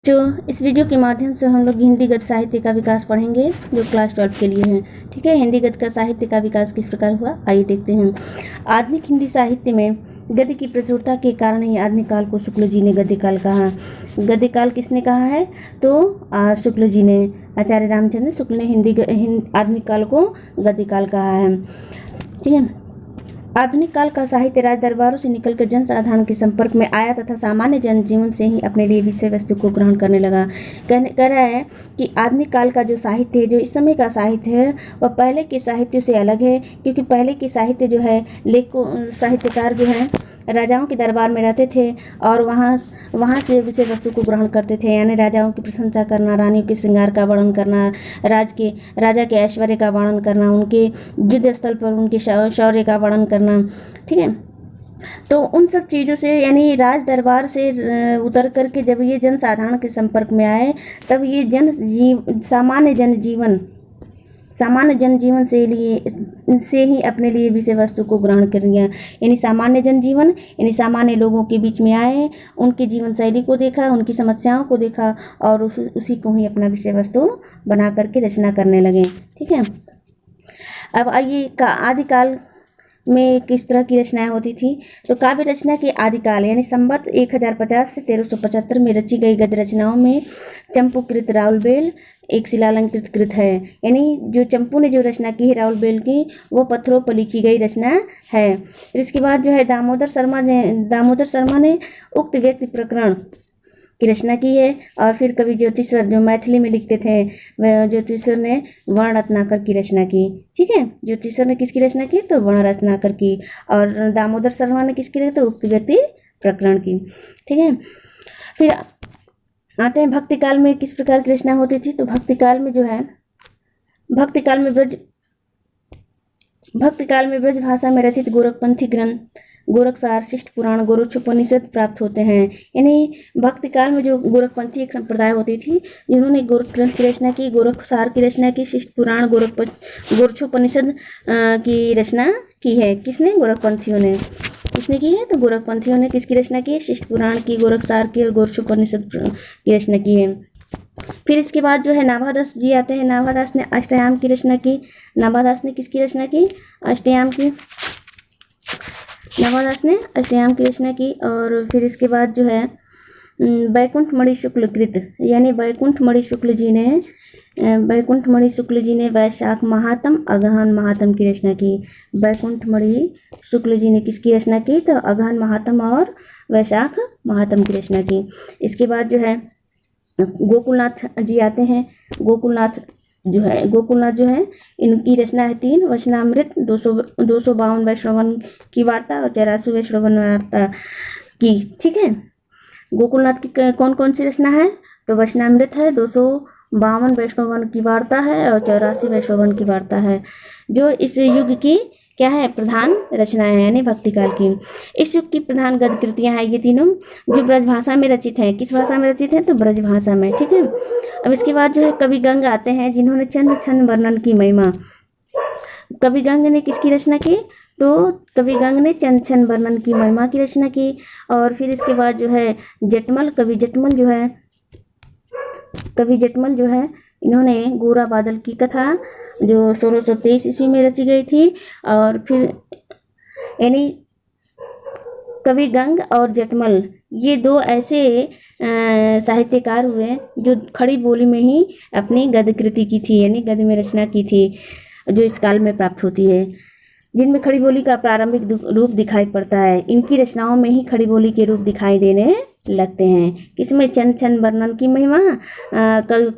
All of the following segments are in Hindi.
जो इस वीडियो के माध्यम से हम लोग हिंदी गद्य साहित्य का विकास पढ़ेंगे जो क्लास 12 के लिए है। ठीक है, हिंदी गद्य का साहित्य का विकास किस प्रकार हुआ, आइए देखते हैं। आधुनिक हिंदी साहित्य में गद्य की प्रचुरता के कारण ही आधुनिक काल को शुक्ल जी ने गद्य काल कहा। गद्य काल किसने कहा है? तो शुक्ल जी ने, आचार्य रामचंद्र शुक्ल ने आधुनिक काल को गद्य काल कहा है। ठीक है, आधुनिक काल का साहित्य राज दरबारों से निकलकर जन साधारण के संपर्क में आया तथा सामान्य जनजीवन से ही अपने लिए विषय वस्तु को ग्रहण करने लगा। कह रहा है कि आधुनिक काल का जो साहित्य है, जो इस समय का साहित्य है, वह पहले के साहित्य से अलग है, क्योंकि पहले के साहित्य जो है साहित्यकार जो है राजाओं के दरबार में रहते थे और वहाँ से विषय वस्तु को ग्रहण करते थे, यानी राजाओं की प्रशंसा करना, रानियों के श्रृंगार का वर्णन करना, राजा के ऐश्वर्य का वर्णन करना, उनके युद्ध स्थल पर उनके शौर्य का वर्णन करना। ठीक है, तो उन सब चीज़ों से, यानी राज दरबार से उतर करके जब ये जन साधारण के संपर्क में आए, तब ये सामान्य जनजीवन से ही अपने लिए विषय वस्तु को ग्रहण कर लिया। यानी सामान्य जनजीवन, यानी सामान्य लोगों के बीच में आए, उनकी जीवन शैली को देखा, उनकी समस्याओं को देखा और उसी को ही अपना विषय वस्तु बना करके रचना करने लगे। ठीक है, अब आइए आदिकाल में किस तरह की रचनाएं होती थी। तो काव्य रचना के आदिकाल यानी संवत 1050 से 1375 में रची गई गद्य रचनाओं में चंपूकृत राउलबेल एक शिलालंकृत कृत है। यानी जो चंपू ने जो रचना की है राउलबेल की, वो पत्थरों पर लिखी गई रचना है। फिर इसके बाद जो है दामोदर शर्मा ने उक्त व्यक्ति प्रकरण की रचना की है। और फिर कवि ज्योतिषर जो मैथिली में लिखते थे, वह ज्योतिषर ने वर्ण रत्नाकर की रचना की। ठीक है, ज्योतिषर ने किसकी रचना की? तो वर्ण रत्नाकर की। और दामोदर शर्मा ने किसकी रचना? तो उक्त व्यक्ति प्रकरण की। ठीक है, फिर आते हैं भक्ति काल में किस प्रकार की रचना होती थी। तो भक्ति काल में ब्रज भाषा में रचित गोरखपंथी ग्रंथ गोरखसार, शिष्ट पुराण, गोरक्षोपनिषद प्राप्त होते हैं। यानी भक्ति काल में जो गोरखपंथी एक संप्रदाय होती थी, जिन्होंने गोरख ग्रंथ की रचना की, गोरखसार की रचना की, शिष्ट पुराण, गोरक्षोपनिषद की रचना की है। किसने? गोरखपंथियों ने। किसने की है? तो गोरखपंथियों ने किसकी रचना की है? शिष्ट पुराण की, गोरखसार की और गोरक्षोपनिषद की रचना की है। फिर इसके बाद जो है नाभादास जी आते हैं। नाभादास ने अष्टयाम की रचना की। नाभादास ने किसकी रचना की? अष्टयाम की। नाभादास ने अष्टयाम की रचना की। और फिर इसके बाद जो है बैकुंठ मणि शुक्ल कृत, यानी बैकुंठ मणि शुक्ल जी ने वैशाख महात्म, अगहन महात्म की रचना की। बैकुंठ मणि शुक्ल जी ने किसकी रचना की? तो अगहन महात्म और वैशाख महात्म की रचना की। इसके बाद जो है गोकुलनाथ जी आते हैं। गोकुलनाथ जो है इनकी रचना है 3 वचनामृत, 252 वैष्णवन की वार्ता और 84 वैष्णवन वार्ता की। ठीक है, गोकुलनाथ की कौन कौन सी रचना है? तो वचनामृत है, 252 वैष्णवन की वार्ता है और 84 वैष्णवन की वार्ता है, जो इस युग की क्या है? प्रधान रचनाएं हैं, यानी भक्ति काल की। इस युग की प्रधान गद्य कृतियां हैं ये तीनों, जो ब्रज भाषा में रचित हैं। किस भाषा में रचित है? तो ब्रज भाषा में। ठीक है, अब इसके बाद जो है कवि गंग आते हैं, जिन्होंने चंद छंद वर्णन की महिमा। कवि गंग ने किसकी रचना की? तो कवि गंग ने चंद छंद वर्णन की महिमा की रचना की। और फिर इसके बाद जो है कवि जटमल जो है इन्होंने गोरा बादल की कथा जो 1623 ईस्वी में रची गई थी। और फिर यानी कवि गंग और जटमल ये 2 ऐसे साहित्यकार हुए जो खड़ी बोली में ही अपनी गद्य कृति की थी, यानी गद्य में रचना की थी, जो इस काल में प्राप्त होती है, जिनमें खड़ी बोली का प्रारंभिक रूप दिखाई पड़ता है। इनकी रचनाओं में ही खड़ी बोली के रूप दिखाई देने लगते हैं। किसमें? चंद छंद वर्णन की महिमा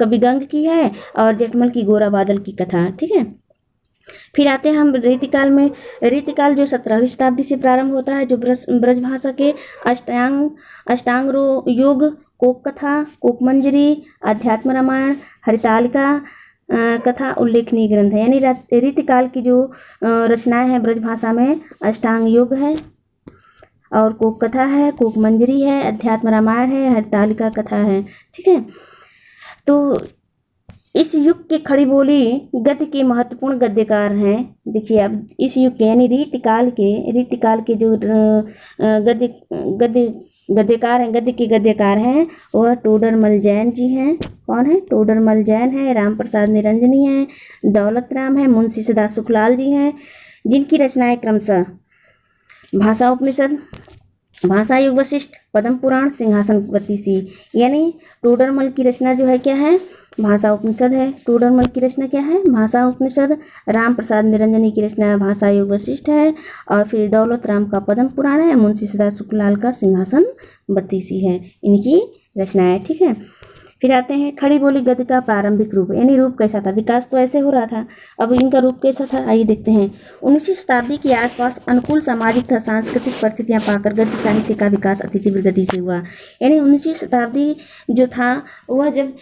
कवि गंग की है और जटमल की गोरा बादल की कथा। ठीक है, फिर आते हैं हम रीतिकाल में। रीतिकाल जो 17वीं शताब्दी से प्रारंभ होता है, जो ब्रज भाषा के अष्टांग योग, कोक कथा, कोक मंजरी, अध्यात्म रामायण, हरितालिका कथा उल्लेखनीय ग्रंथ है। यानी रीतिकाल की जो रचनाएं हैं ब्रज भाषा में अष्टांग योग है और कोक कथा है, कोक मंजरी है, अध्यात्म रामायण है, हरितालिका कथा है। ठीक है, तो इस युग के खड़ी बोली गद्य के महत्वपूर्ण गद्यकार हैं। देखिए, अब इस युग के यानी रीतिकाल के जो गद्य गद्यकार हैं, गद्य के गद्यकार हैं वह टोडरमल जैन जी हैं। कौन है? टोडरमल जैन है। राम प्रसाद निरंजनी हैं, दौलत राम है, मुंशी सदा सुखलाल जी हैं, जिनकी रचनाएं क्रमशः भाषा उपनिषद, भाषा युग वशिष्ठ, पद्म पुराण, सिंहासन बत्तीसी। यानी टोडरमल की रचना जो है क्या है? भाषा उपनिषद है। टोडरमल की रचना क्या है? भाषा उपनिषद। राम प्रसाद निरंजनी की रचना भाषा युग वशिष्ठ है, और फिर दौलत राम का पद्म पुराण है, मुंशी सदा सुखलाल का सिंहासन बत्तीसी है, इनकी रचनाएं। ठीक है, फिर आते हैं खड़ी बोली गद्य का प्रारंभिक रूप, यानी रूप कैसा था? विकास तो ऐसे हो रहा था, अब इनका रूप कैसा था आइए देखते हैं। 19वीं शताब्दी के आसपास अनुकूल सामाजिक तथा सांस्कृतिक परिस्थितियां पाकर गद्य साहित्य का विकास अति तीव्र गति से हुआ। यानी 19वीं शताब्दी जो था वह जब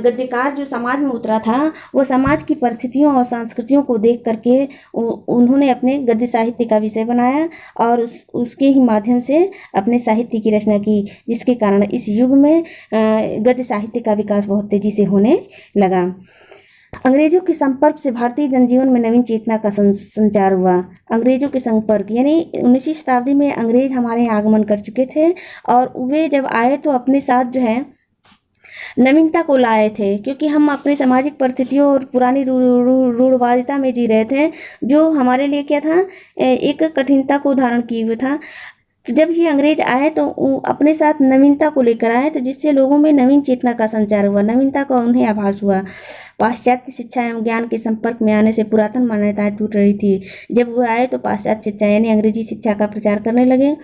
गद्यकार जो समाज में उतरा था, वह समाज की परिस्थितियों और संस्कृतियों को देख करके उन्होंने अपने गद्य साहित्य का विषय बनाया और उसके ही माध्यम से अपने साहित्य की रचना की, जिसके कारण इस युग में गद्य साहित्य का विकास बहुत तेजी से होने लगा। अंग्रेजों के संपर्क से भारतीय जनजीवन में नवीन चेतना का संचार हुआ। अंग्रेजों के संपर्क यानी 19वीं शताब्दी में अंग्रेज हमारे यहाँ आगमन कर चुके थे, और वे जब आए तो अपने साथ जो है नवीनता को लाए थे, क्योंकि हम अपने सामाजिक परिस्थितियों और पुरानी रूढ़वादिता में जी रहे थे, जो हमारे लिए क्या था? एक कठिनता को धारण किए हुए था। जब ये अंग्रेज आए तो अपने साथ नवीनता को लेकर आए, तो जिससे लोगों में नवीन चेतना का संचार हुआ, नवीनता का उन्हें आभास हुआ। पाश्चात्य शिक्षा एवं ज्ञान के संपर्क में आने से पुरातन मान्यताएं टूट रही थी। जब वो आए तो पाश्चात्य शिक्षा यानी अंग्रेजी शिक्षा का प्रचार करने लगे,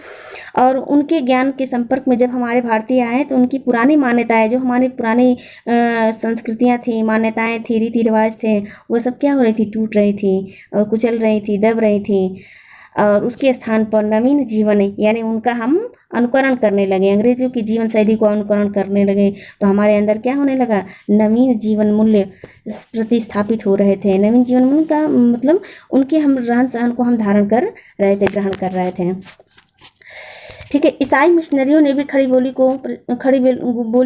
और उनके ज्ञान के संपर्क में जब हमारे भारतीय आए तो उनकी पुरानी मान्यताएं, जो हमारी पुरानी संस्कृतियाँ थी, मान्यताएं थी, रीति रिवाज थे, वो सब क्या हो रही थी? टूट रही थी और कुचल रही थी, दब रही थी, और उसके स्थान पर नवीन जीवन यानी उनका हम अनुकरण करने लगे, अंग्रेजों की जीवन शैली को अनुकरण करने लगे, तो हमारे अंदर क्या होने लगा? नवीन जीवन मूल्य प्रतिस्थापित हो रहे थे। नवीन जीवन मूल्य का मतलब उनके हम रहन सहन को हम धारण कर रहे थे, ग्रहण कर रहे थे। ठीक है, ईसाई मिशनरियों ने भी खड़ी बोली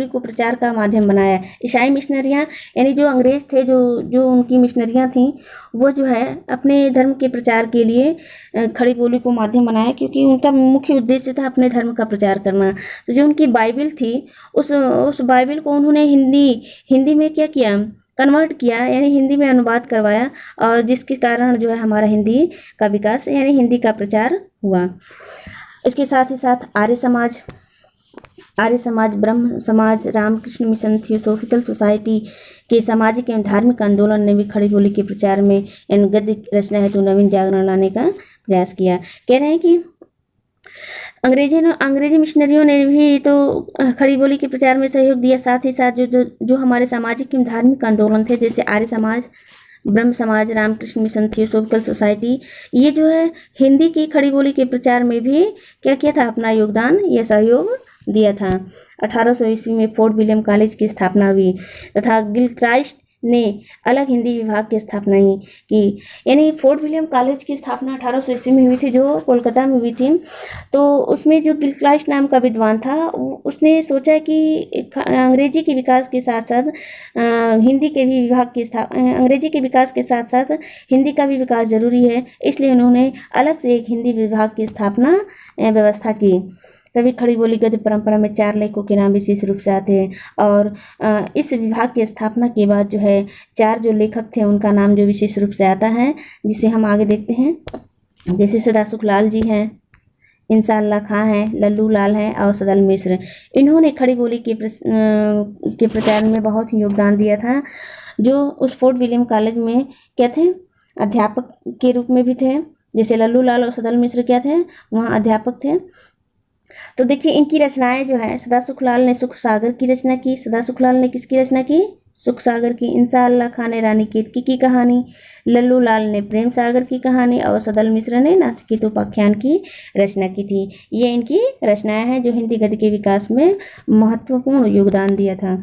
को प्रचार का माध्यम बनाया। ईसाई मिशनरियाँ यानी जो अंग्रेज थे, जो उनकी मिशनरियाँ थीं, वो जो है अपने धर्म के प्रचार के लिए खड़ी बोली को माध्यम बनाया, क्योंकि उनका मुख्य उद्देश्य था अपने धर्म का प्रचार करना। तो जो उनकी बाइबिल थी, उस बाइबिल को उन्होंने हिंदी में क्या किया? कन्वर्ट किया, यानी हिंदी में अनुवाद करवाया, और जिसके कारण जो है हमारा हिंदी का विकास यानी हिंदी का प्रचार हुआ। इसके साथ ही साथ आर्य समाज, ब्रह्म समाज, रामकृष्ण मिशन, थियोसॉफिकल सोसाइटी के सामाजिक एवं धार्मिक आंदोलन ने भी खड़ी बोली के प्रचार में इन गद्य रचना हेतु नवीन जागरण लाने का प्रयास किया। कह रहे हैं कि अंग्रेजी मिशनरियों ने भी तो खड़ी बोली के प्रचार में सहयोग दिया, साथ ही साथ जो हमारे सामाजिक एवं धार्मिक आंदोलन थे, जैसे आर्य समाज, ब्रह्म समाज, रामकृष्ण मिशन, थियोसॉफिकल सोसाइटी, ये जो है हिंदी की खड़ी बोली के प्रचार में भी क्या किया था? अपना योगदान या सहयोग दिया था। 1800 ईस्वी में फोर्ट विलियम कॉलेज की स्थापना हुई, तथा गिलक्राइस्ट ने अलग हिंदी विभाग की स्थापना की। यानी फोर्ट विलियम कॉलेज की स्थापना 1800 ईस्वी में हुई थी, जो कोलकाता में हुई थी। तो उसमें जो गिलक्राइस्ट नाम का विद्वान था, उसने सोचा कि अंग्रेजी के विकास के साथ साथ हिंदी के भी विभाग की अंग्रेजी के विकास के साथ साथ हिंदी का भी विकास जरूरी है, इसलिए उन्होंने अलग से एक हिंदी विभाग की स्थापना व्यवस्था की। तभी खड़ी बोली गद्य परंपरा में 4 लेखकों के नाम विशेष रूप से आते हैं, और इस विभाग की स्थापना के बाद जो है 4 जो लेखक थे उनका नाम जो विशेष रूप से आता है, जिसे हम आगे देखते हैं। जैसे सदा सुखलाल जी हैं, इंसान अल्लाह खां हैं, लल्लू लाल हैं और सदल मिश्र। इन्होंने खड़ी बोली के प्रचार में बहुत ही योगदान दिया था। जो उस फोर्ट विलियम कॉलेज में क्या थे? अध्यापक के रूप में भी थे। जैसे लल्लू लाल और सदल मिश्र क्या थे? वहाँ अध्यापक थे। तो देखिए इनकी रचनाएं जो है, सदा सुखलाल ने सुख सागर की रचना की। सदा सुखलाल ने किसकी रचना की? सुख सागर की। इंसान अल्लाह खां ने रानी केतकी की कहानी, लल्लू लाल ने प्रेम सागर की कहानी, और सदल मिश्र ने नासिकेत उपाख्यान की रचना की थी। ये इनकी रचनाएं हैं जो हिंदी गद्य के विकास में महत्वपूर्ण योगदान दिया था।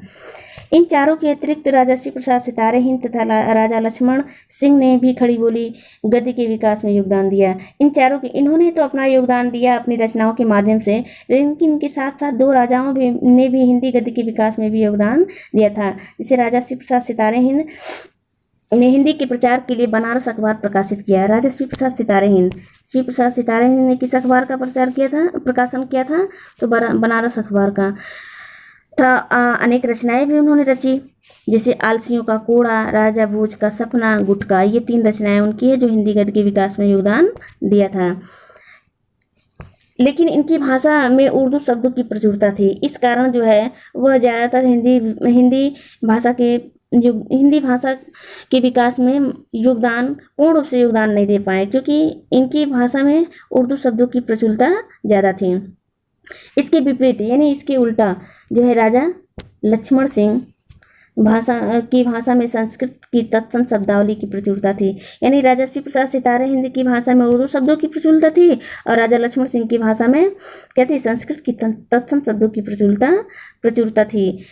इन चारों के अतिरिक्त राजर्षि प्रसाद सितारे हिंद तथा राजा लक्ष्मण सिंह ने भी खड़ी बोली गद्य के विकास में योगदान दिया। इन्होंने तो अपना योगदान दिया अपनी रचनाओं के माध्यम से, लेकिन इनके साथ साथ 2 राजाओं ने भी हिंदी गद्य के विकास में भी योगदान दिया था। जैसे राजर्षि प्रसाद सितारे हिंद इन्हें हिंदी के प्रचार के लिए बनारस अखबार प्रकाशित किया। राजा श्री प्रसाद सितारे हिंद, श्री प्रसाद सितारे हिंद ने किस अखबार का प्रकाशन किया था? तो बनारस अखबार का था। अनेक रचनाएं भी उन्होंने रची, जैसे आलसियों का कोड़ा, राजा भोज का सपना, गुटका, ये 3 रचनाएं उनकी है जो हिंदी गद्य के विकास में योगदान दिया था। लेकिन इनकी भाषा में उर्दू शब्दों की प्रचुरता थी, इस कारण जो है वह ज़्यादातर हिंदी भाषा के विकास में पूर्ण रूप से योगदान नहीं दे पाए, क्योंकि इनकी भाषा में उर्दू शब्दों की प्रचुरता ज़्यादा थी। इसके विपरीत यानी इसके उल्टा जो है राजा लक्ष्मण सिंह भाषा में संस्कृत की तत्सम शब्दावली की प्रचुरता थी। यानी राजा श्री प्रसाद सितारे हिंद की भाषा में उर्दू शब्दों की प्रचुरता थी और राजा लक्ष्मण सिंह की भाषा में क्या थी? संस्कृत की तत्सम शब्दों की प्रचुरता थी।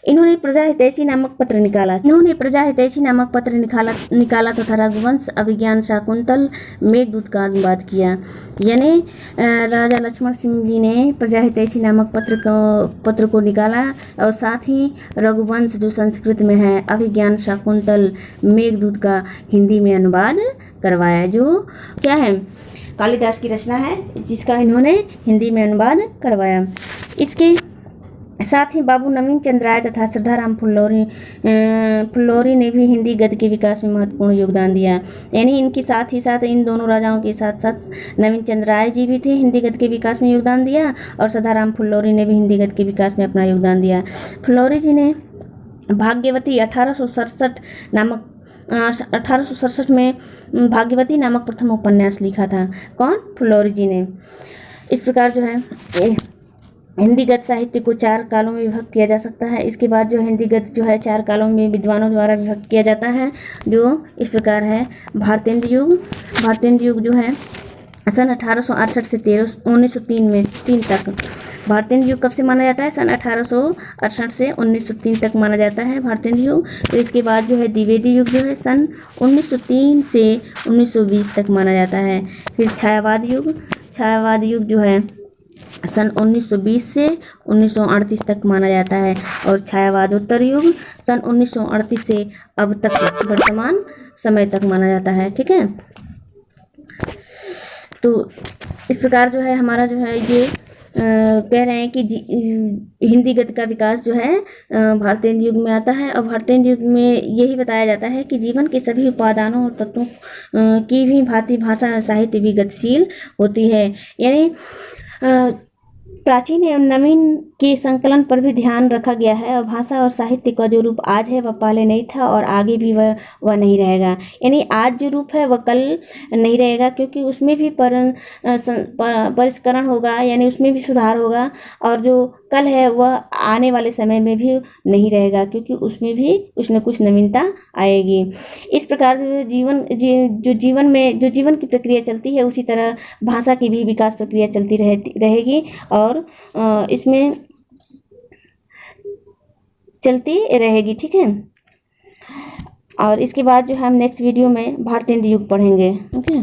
इन्होंने प्रजा हितैषी नामक पत्र निकाला तथा रघुवंश, अभिज्ञान शाकुंतल, मेघदूत का अनुवाद किया। यानी राजा लक्ष्मण सिंह जी ने प्रजा हितैषी नामक पत्र को निकाला और साथ ही रघुवंश जो संस्कृत में है, अभिज्ञान शाकुंतल, मेघदूत का हिंदी में अनुवाद करवाया, जो क्या है? कालिदास की रचना है, जिसका इन्होंने हिंदी में अनुवाद करवाया। इसके साथ ही बाबू नवीन चंद्र राय तथा श्रद्धाराम फुल्लौरी ने भी हिंदी गद्य के विकास में महत्वपूर्ण योगदान दिया। यानी इनके साथ ही साथ इन दोनों राजाओं के साथ साथ नवीन चंद्र राय जी भी थे, हिंदी गद्य के विकास में योगदान दिया, और श्रद्धाराम फुल्लौरी ने भी हिंदी गद्य के विकास में अपना योगदान दिया। फुल्लौरी जी ने भाग्यवती 1867 में भाग्यवती नामक प्रथम उपन्यास लिखा था। कौन? फुल्लौरी जी ने। इस प्रकार जो है हिंदी गद्य साहित्य को 4 कालों में विभक्त किया जा सकता है। इसके बाद जो हिंदी गद्य जो है 4 कालों में विद्वानों द्वारा विभक्त किया जाता है, जो इस प्रकार है। भारतेंद्र युग जो है सन 1868 से 1903 में 3 तक। भारतेंद्र युग कब से माना जाता है? सन 1868 से 1903 तक माना जाता है भारतेंद्र युग। तो इसके बाद जो है द्विवेदी युग जो है सन 1903 से 1920 तक माना जाता है। फिर छायावाद युग जो है सन 1920 से 1938 तक माना जाता है, और छायावादोत्तर युग सन 1938 से अब तक वर्तमान समय तक माना जाता है। ठीक है, तो इस प्रकार जो है हमारा जो है ये कह रहे हैं कि हिंदी गद्य का विकास जो है भारतेंद्र युग में आता है, और भारतेंद्र युग में यही बताया जाता है कि जीवन के सभी उपादानों और तत्वों की भी भांति भाषा साहित्य भी गतिशील होती है। यानी प्राचीन एवं नवीन के संकलन पर भी ध्यान रखा गया है, और भाषा और साहित्य का जो रूप आज है वह पहले नहीं था और आगे भी वह नहीं रहेगा। यानी आज जो रूप है वह कल नहीं रहेगा, क्योंकि उसमें भी परिष्करण होगा, यानी उसमें भी सुधार होगा, और जो कल है वह आने वाले समय में भी नहीं रहेगा, क्योंकि उसमें भी कुछ न कुछ नवीनता आएगी। इस प्रकार से जो जीवन की प्रक्रिया चलती है, उसी तरह भाषा की भी विकास प्रक्रिया चलती रहेगी और इसमें चलती रहेगी। ठीक है, और इसके बाद जो हम नेक्स्ट वीडियो में भारतेंद्र युग पढ़ेंगे। ओके।